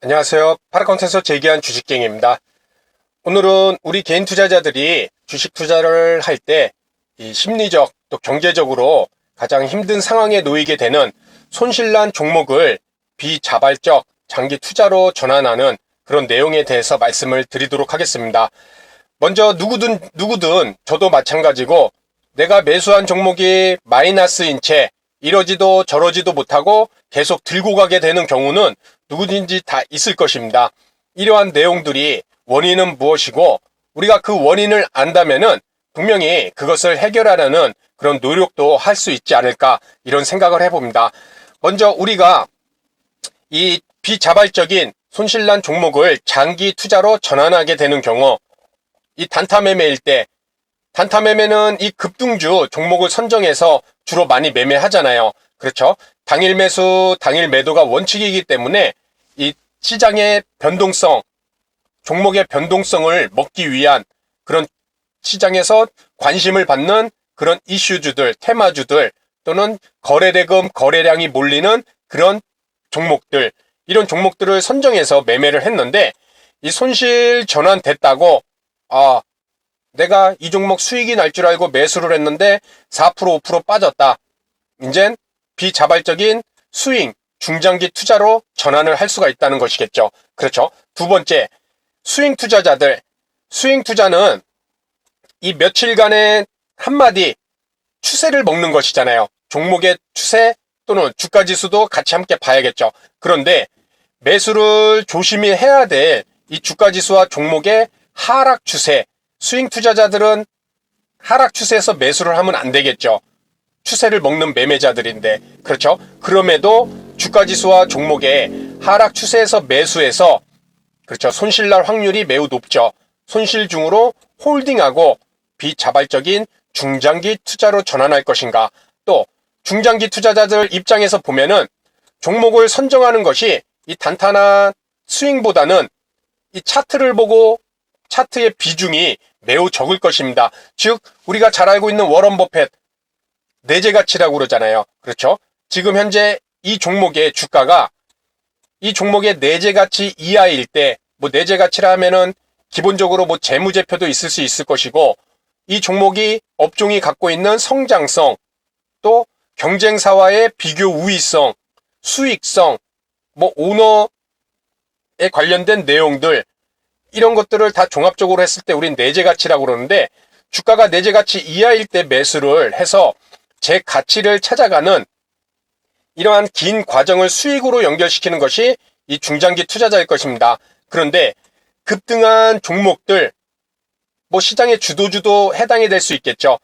안녕하세요. 파라카운트에서 재기한 주식갱입니다. 오늘은 우리 개인 투자자들이 주식 투자를 할 때 이 심리적 또 경제적으로 가장 힘든 상황에 놓이게 되는 손실난 종목을 비자발적 장기 투자로 전환하는 그런 내용에 대해서 말씀을 드리도록 하겠습니다. 먼저 누구든 저도 마찬가지고 내가 매수한 종목이 마이너스인 채 이러지도 저러지도 못하고 계속 들고 가게 되는 경우는 누구든지 다 있을 것입니다. 이러한 내용들이 원인은 무엇이고 우리가 그 원인을 안다면은 분명히 그것을 해결하려는 그런 노력도 할 수 있지 않을까 이런 생각을 해봅니다. 먼저 우리가 이 비자발적인 손실난 종목을 장기 투자로 전환하게 되는 경우 이 단타 매매일 때 단타 매매는 이 급등주 종목을 선정해서 주로 많이 매매하잖아요. 그렇죠? 당일 매수, 당일 매도가 원칙이기 때문에 이 시장의 변동성, 종목의 변동성을 먹기 위한 그런 시장에서 관심을 받는 그런 이슈주들, 테마주들 또는 거래대금, 거래량이 몰리는 그런 종목들, 이런 종목들을 선정해서 매매를 했는데 이 손실 전환됐다고 내가 이 종목 수익이 날 줄 알고 매수를 했는데 4% 5% 빠졌다. 이젠 비자발적인 스윙, 중장기 투자로 전환을 할 수가 있다는 것이겠죠. 그렇죠. 두 번째, 스윙 투자자들. 스윙 투자는 이 며칠간의 한마디 추세를 먹는 것이잖아요. 종목의 추세 또는 주가지수도 같이 함께 봐야겠죠. 그런데 매수를 조심히 해야 될 이 주가지수와 종목의 하락 추세, 스윙 투자자들은 하락 추세에서 매수를 하면 안 되겠죠. 추세를 먹는 매매자들인데, 그렇죠? 그럼에도 주가지수와 종목의 하락 추세에서 매수해서, 그렇죠? 손실날 확률이 매우 높죠. 손실 중으로 홀딩하고 비자발적인 중장기 투자로 전환할 것인가. 또 중장기 투자자들 입장에서 보면은 종목을 선정하는 것이 이 단타나 스윙보다는 이 차트를 보고 차트의 비중이 매우 적을 것입니다. 즉 우리가 잘 알고 있는 워런 버핏 내재 가치라고 그러잖아요. 그렇죠? 지금 현재 이 종목의 주가가 이 종목의 내재 가치 이하일 때, 뭐 내재 가치라 하면은 기본적으로 뭐 재무제표도 있을 수 있을 것이고, 이 종목이 업종이 갖고 있는 성장성, 또 경쟁사와의 비교 우위성, 수익성, 뭐 오너에 관련된 내용들, 이런 것들을 다 종합적으로 했을 때 우린 내재 가치라고 그러는데, 주가가 내재 가치 이하일 때 매수를 해서 제 가치를 찾아가는 이러한 긴 과정을 수익으로 연결시키는 것이 이 중장기 투자자일 것입니다. 그런데 급등한 종목들, 뭐 시장의 주도주도 해당이 될 수 있겠죠.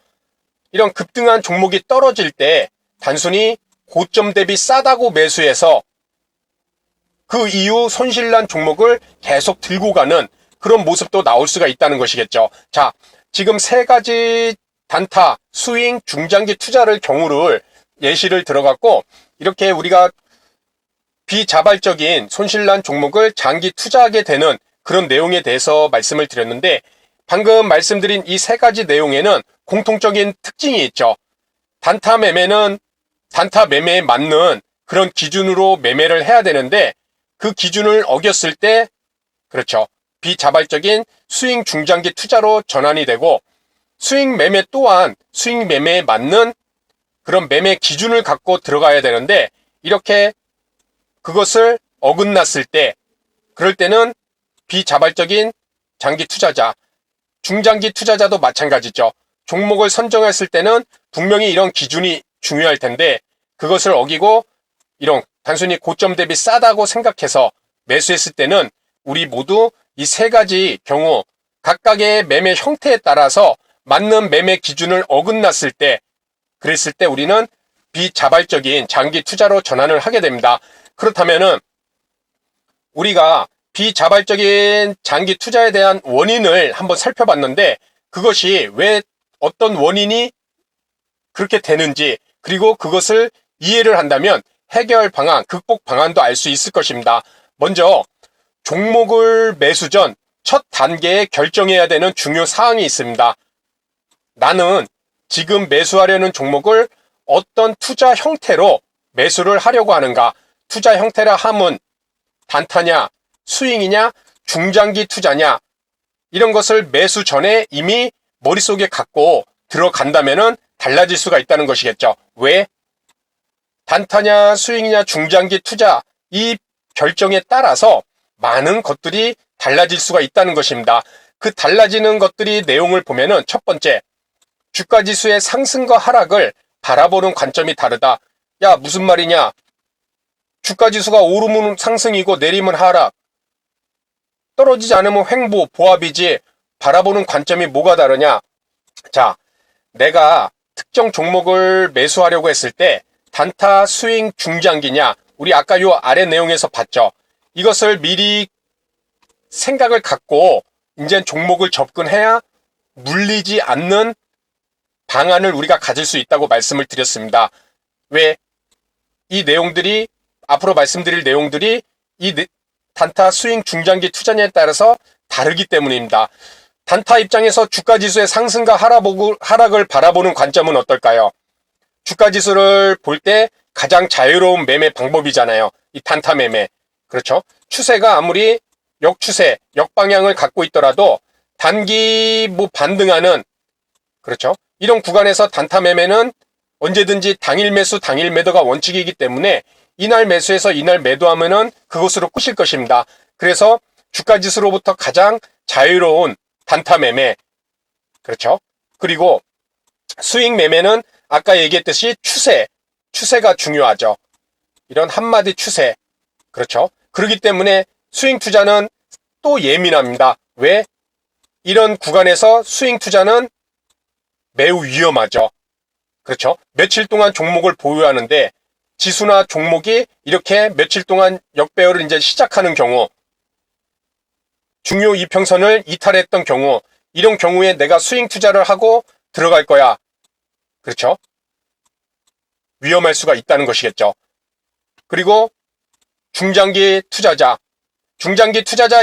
이런 급등한 종목이 떨어질 때 단순히 고점 대비 싸다고 매수해서 그 이후 손실난 종목을 계속 들고 가는 그런 모습도 나올 수가 있다는 것이겠죠. 자, 지금 세 가지 단타, 스윙, 중장기 투자를 경우를 예시를 들어갔고, 이렇게 우리가 비자발적인 손실난 종목을 장기 투자하게 되는 그런 내용에 대해서 말씀을 드렸는데, 방금 말씀드린 이 세 가지 내용에는 공통적인 특징이 있죠. 단타 매매는 단타 매매에 맞는 그런 기준으로 매매를 해야 되는데, 그 기준을 어겼을 때, 그렇죠, 비자발적인 스윙 중장기 투자로 전환이 되고, 스윙 매매 또한 스윙 매매에 맞는 그런 매매 기준을 갖고 들어가야 되는데, 이렇게 그것을 어긋났을 때, 그럴 때는 비자발적인 장기 투자자, 중장기 투자자도 마찬가지죠. 종목을 선정했을 때는 분명히 이런 기준이 중요할 텐데, 그것을 어기고 이런 단순히 고점 대비 싸다고 생각해서 매수했을 때는 우리 모두 이 세 가지 경우 각각의 매매 형태에 따라서 맞는 매매 기준을 어긋났을 때, 그랬을 때 우리는 비자발적인 장기 투자로 전환을 하게 됩니다. 그렇다면은 우리가 비자발적인 장기 투자에 대한 원인을 한번 살펴봤는데, 그것이 왜 어떤 원인이 그렇게 되는지, 그리고 그것을 이해를 한다면 해결 방안, 극복 방안도 알 수 있을 것입니다. 먼저 종목을 매수 전 첫 단계에 결정해야 되는 중요 사항이 있습니다. 나는 지금 매수하려는 종목을 어떤 투자 형태로 매수를 하려고 하는가? 투자 형태라 함은 단타냐, 스윙이냐 중장기 투자냐 이런 것을 매수 전에 이미 머릿속에 갖고 들어간다면은 달라질 수가 있다는 것이겠죠. 왜? 단타냐 스윙이냐 중장기 투자 이 결정에 따라서 많은 것들이 달라질 수가 있다는 것입니다. 그 달라지는 것들이 내용을 보면은 첫 번째, 주가지수의 상승과 하락을 바라보는 관점이 다르다. 야, 무슨 말이냐? 주가지수가 오르면 상승이고 내리면 하락. 떨어지지 않으면 횡보, 보합이지. 바라보는 관점이 뭐가 다르냐? 자, 내가 특정 종목을 매수하려고 했을 때 단타, 스윙, 중장기냐? 우리 아까 요 아래 내용에서 봤죠. 이것을 미리 생각을 갖고 이제 종목을 접근해야 물리지 않는 방안을 우리가 가질 수 있다고 말씀을 드렸습니다. 왜? 이 내용들이 앞으로 말씀드릴 내용들이 단타, 스윙, 중장기 투자냐에 따라서 다르기 때문입니다. 단타 입장에서 주가지수의 상승과 하락을 바라보는 관점은 어떨까요? 주가지수를 볼 때 가장 자유로운 매매 방법이잖아요. 이 단타 매매. 그렇죠? 추세가 아무리 역추세, 역방향을 갖고 있더라도 단기 반등하는 그렇죠? 이런 구간에서 단타 매매는 언제든지 당일 매수, 당일 매도가 원칙이기 때문에 이날 매수해서 이날 매도하면은 그것으로 끝일 것입니다. 그래서 주가지수로부터 가장 자유로운 단타 매매. 그렇죠? 그리고 스윙 매매는 아까 얘기했듯이 추세가 중요하죠. 이런 한마디 추세. 그렇죠? 그렇기 때문에 스윙 투자는 또 예민합니다. 왜? 이런 구간에서 스윙 투자는 매우 위험하죠. 그렇죠? 며칠 동안 종목을 보유하는데 지수나 종목이 이렇게 며칠 동안 역배열을 이제 시작하는 경우, 중요 이평선을 이탈했던 경우, 이런 경우에 내가 스윙 투자를 하고 들어갈 거야. 그렇죠? 위험할 수가 있다는 것이겠죠. 그리고 중장기 투자자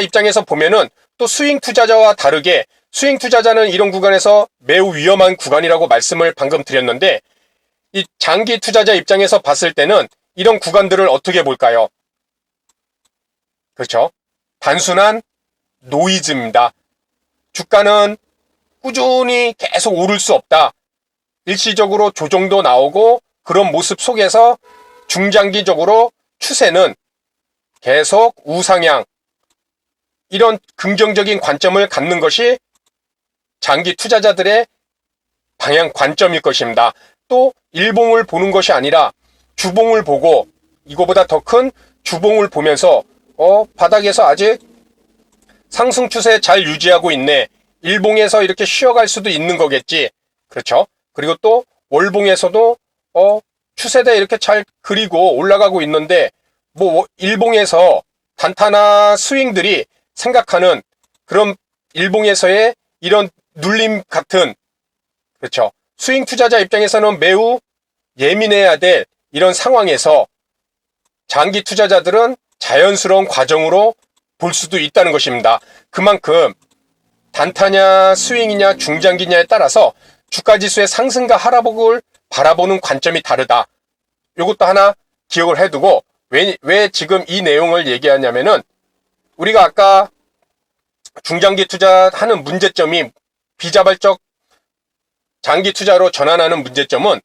입장에서 보면은 또 스윙 투자자와 다르게 스윙 투자자는 이런 구간에서 매우 위험한 구간이라고 말씀을 방금 드렸는데 이 장기 투자자 입장에서 봤을 때는 이런 구간들을 어떻게 볼까요? 그렇죠? 단순한 노이즈입니다. 주가는 꾸준히 계속 오를 수 없다. 일시적으로 조정도 나오고 그런 모습 속에서 중장기적으로 추세는 계속 우상향 이런 긍정적인 관점을 갖는 것이 장기 투자자들의 방향 관점일 것입니다. 또 일봉을 보는 것이 아니라 주봉을 보고 이거보다 더 큰 주봉을 보면서 바닥에서 아직 상승 추세 잘 유지하고 있네. 일봉에서 이렇게 쉬어갈 수도 있는 거겠지. 그렇죠? 그리고 또 월봉에서도 추세대 이렇게 잘 그리고 올라가고 있는데 일봉에서 단타나 스윙들이 생각하는 그런 일봉에서의 이런 눌림 같은 그렇죠. 스윙 투자자 입장에서는 매우 예민해야 될 이런 상황에서 장기 투자자들은 자연스러운 과정으로 볼 수도 있다는 것입니다. 그만큼 단타냐 스윙이냐 중장기냐에 따라서 주가지수의 상승과 하락을 바라보는 관점이 다르다. 이것도 하나 기억을 해두고 왜 지금 이 내용을 얘기하냐면은 우리가 아까 중장기 투자하는 문제점이 비자발적 장기 투자로 전환하는 문제점은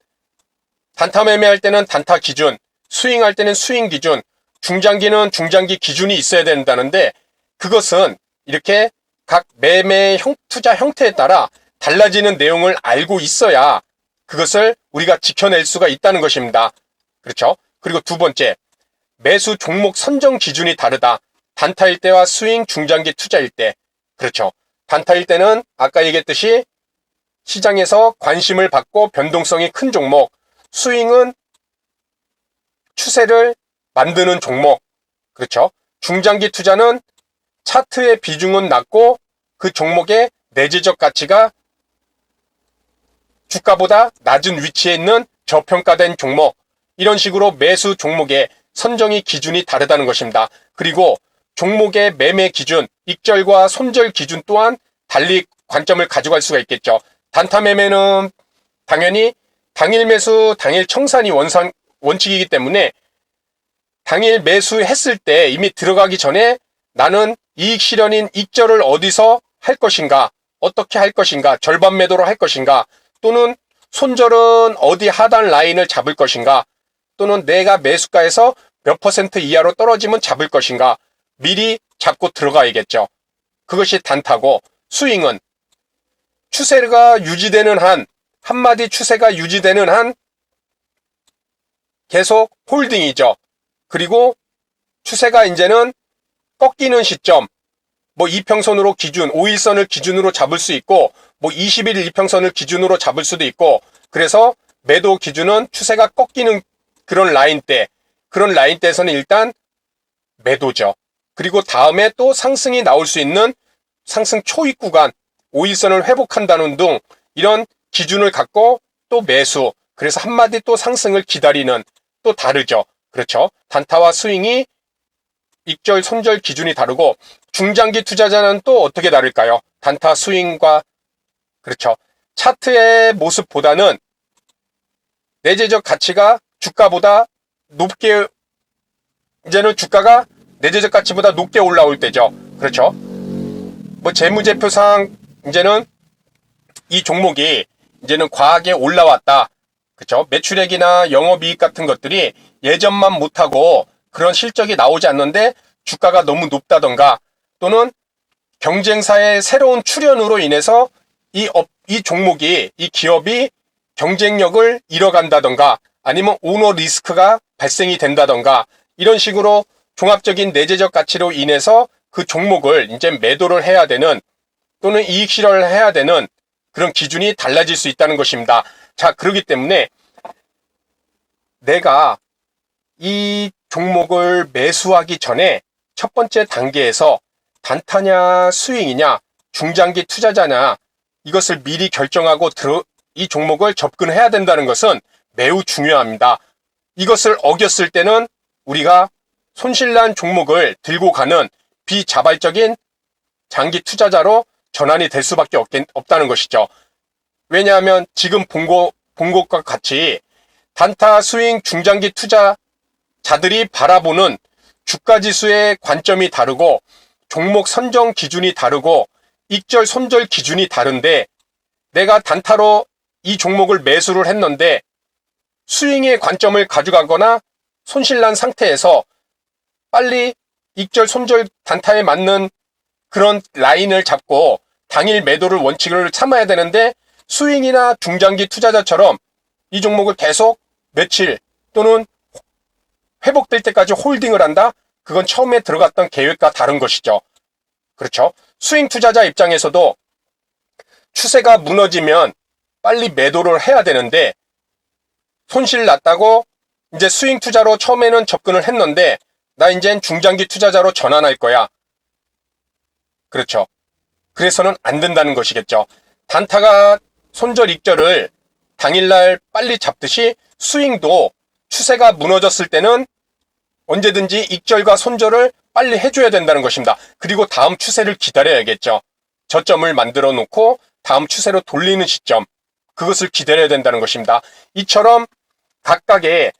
단타 매매할 때는 단타 기준, 스윙할 때는 스윙 기준, 중장기는 중장기 기준이 있어야 된다는데 그것은 이렇게 각 매매 투자 형태에 따라 달라지는 내용을 알고 있어야 그것을 우리가 지켜낼 수가 있다는 것입니다. 그렇죠? 그리고 두 번째, 매수 종목 선정 기준이 다르다. 단타일 때와 스윙 중장기 투자일 때. 그렇죠. 단타일 때는 아까 얘기했듯이 시장에서 관심을 받고 변동성이 큰 종목, 스윙은 추세를 만드는 종목. 그렇죠. 중장기 투자는 차트의 비중은 낮고 그 종목의 내재적 가치가 주가보다 낮은 위치에 있는 저평가된 종목. 이런 식으로 매수 종목의 선정의 기준이 다르다는 것입니다. 그리고 종목의 매매 기준, 익절과 손절 기준 또한 달리 관점을 가져갈 수가 있겠죠. 단타 매매는 당연히 당일 매수, 당일 청산이 원칙이기 때문에 당일 매수했을 때 이미 들어가기 전에 나는 이익 실현인 익절을 어디서 할 것인가, 어떻게 할 것인가, 절반 매도로 할 것인가, 또는 손절은 어디 하단 라인을 잡을 것인가, 또는 내가 매수가에서 몇 퍼센트 이하로 떨어지면 잡을 것인가, 미리 잡고 들어가야겠죠. 그것이 단타고, 스윙은 추세가 유지되는 한, 한마디 추세가 유지되는 한 계속 홀딩이죠. 그리고 추세가 이제는 꺾이는 시점, 뭐 이평선으로 기준, 5일선을 기준으로 잡을 수 있고, 뭐 20일 이평선을 기준으로 잡을 수도 있고, 그래서 매도 기준은 추세가 꺾이는 그런 라인대, 그런 라인대에서는 일단 매도죠. 그리고 다음에 또 상승이 나올 수 있는 상승 초입 구간, 5일선을 회복한다는 등 이런 기준을 갖고 또 매수, 그래서 한마디 또 상승을 기다리는, 또 다르죠. 그렇죠. 단타와 스윙이 익절, 손절 기준이 다르고, 중장기 투자자는 또 어떻게 다를까요? 단타, 스윙과, 그렇죠. 차트의 모습보다는 내재적 가치가 주가보다 높게, 이제는 주가가 내재적 가치보다 높게 올라올 때죠. 그렇죠. 뭐 재무제표상 이제는 이 종목이 이제는 과하게 올라왔다. 그렇죠. 매출액이나 영업이익 같은 것들이 예전만 못하고 그런 실적이 나오지 않는데 주가가 너무 높다던가, 또는 경쟁사의 새로운 출현으로 인해서 이 종목이, 이 기업이 경쟁력을 잃어간다던가, 아니면 오너 리스크가 발생이 된다던가, 이런 식으로 종합적인 내재적 가치로 인해서 그 종목을 이제 매도를 해야 되는, 또는 이익 실현을 해야 되는 그런 기준이 달라질 수 있다는 것입니다. 자, 그렇기 때문에 내가 이 종목을 매수하기 전에 첫 번째 단계에서 단타냐 스윙이냐 중장기 투자자냐, 이것을 미리 결정하고 이 종목을 접근해야 된다는 것은 매우 중요합니다. 이것을 어겼을 때는 우리가 손실난 종목을 들고 가는 비자발적인 장기 투자자로 전환이 될 수밖에 없다는 것이죠. 왜냐하면 지금 본 것과 같이 단타, 스윙, 중장기 투자자들이 바라보는 주가지수의 관점이 다르고, 종목 선정 기준이 다르고, 익절, 손절 기준이 다른데, 내가 단타로 이 종목을 매수를 했는데 스윙의 관점을 가져가거나 손실난 상태에서 빨리 익절, 손절 단타에 맞는 그런 라인을 잡고 당일 매도를 원칙을 삼아야 되는데, 스윙이나 중장기 투자자처럼 이 종목을 계속 며칠 또는 회복될 때까지 홀딩을 한다? 그건 처음에 들어갔던 계획과 다른 것이죠. 그렇죠? 스윙 투자자 입장에서도 추세가 무너지면 빨리 매도를 해야 되는데, 손실 났다고 이제 스윙 투자로 처음에는 접근을 했는데 나 이젠 중장기 투자자로 전환할 거야. 그렇죠. 그래서는 안 된다는 것이겠죠. 단타가 손절 익절을 당일날 빨리 잡듯이 스윙도 추세가 무너졌을 때는 언제든지 익절과 손절을 빨리 해줘야 된다는 것입니다. 그리고 다음 추세를 기다려야겠죠. 저점을 만들어 놓고 다음 추세로 돌리는 시점, 그것을 기다려야 된다는 것입니다. 이처럼 각각의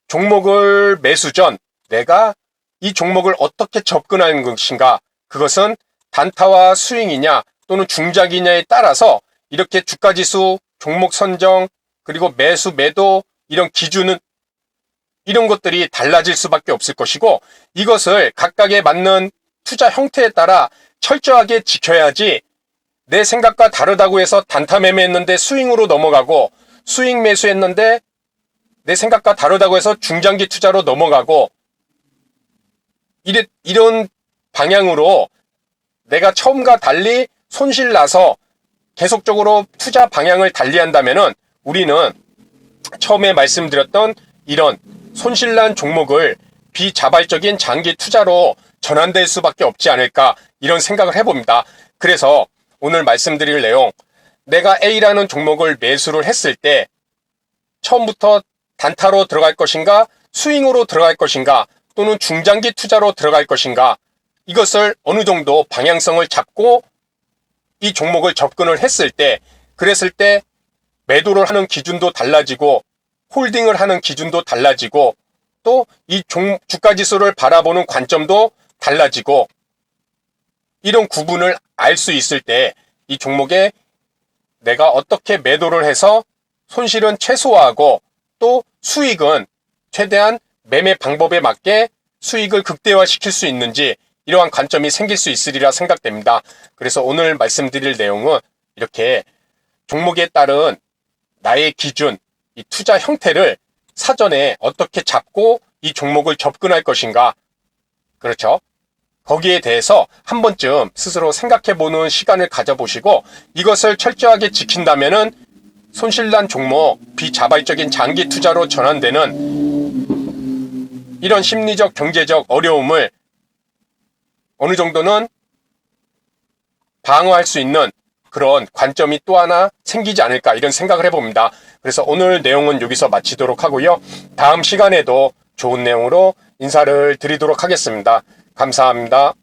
종목을 매수 전 내가 이 종목을 어떻게 접근하는 것인가, 그것은 단타와 스윙이냐 또는 중장기냐에 따라서 이렇게 주가지수, 종목 선정, 그리고 매수, 매도, 이런 기준은, 이런 것들이 달라질 수밖에 없을 것이고, 이것을 각각에 맞는 투자 형태에 따라 철저하게 지켜야지, 내 생각과 다르다고 해서 단타 매매했는데 스윙으로 넘어가고, 스윙 매수했는데 내 생각과 다르다고 해서 중장기 투자로 넘어가고, 이런 방향으로 내가 처음과 달리 손실 나서 계속적으로 투자 방향을 달리한다면은 우리는 처음에 말씀드렸던 이런 손실난 종목을 비자발적인 장기 투자로 전환될 수밖에 없지 않을까, 이런 생각을 해봅니다. 그래서 오늘 말씀드릴 내용, 내가 A라는 종목을 매수를 했을 때 처음부터 단타로 들어갈 것인가, 스윙으로 들어갈 것인가, 또는 중장기 투자로 들어갈 것인가, 이것을 어느 정도 방향성을 잡고 이 종목을 접근을 했을 때, 그랬을 때 매도를 하는 기준도 달라지고 홀딩을 하는 기준도 달라지고, 또 이 주가지수를 바라보는 관점도 달라지고, 이런 구분을 알 수 있을 때 이 종목에 내가 어떻게 매도를 해서 손실은 최소화하고 또 수익은 최대한 매매 방법에 맞게 수익을 극대화시킬 수 있는지 이러한 관점이 생길 수 있으리라 생각됩니다. 그래서 오늘 말씀드릴 내용은 이렇게 종목에 따른 나의 기준, 이 투자 형태를 사전에 어떻게 잡고 이 종목을 접근할 것인가, 그렇죠? 거기에 대해서 한 번쯤 스스로 생각해보는 시간을 가져보시고 이것을 철저하게 지킨다면은 손실난 종목, 비자발적인 장기 투자로 전환되는 이런 심리적, 경제적 어려움을 어느 정도는 방어할 수 있는 그런 관점이 또 하나 생기지 않을까 이런 생각을 해봅니다. 그래서 오늘 내용은 여기서 마치도록 하고요. 다음 시간에도 좋은 내용으로 인사를 드리도록 하겠습니다. 감사합니다.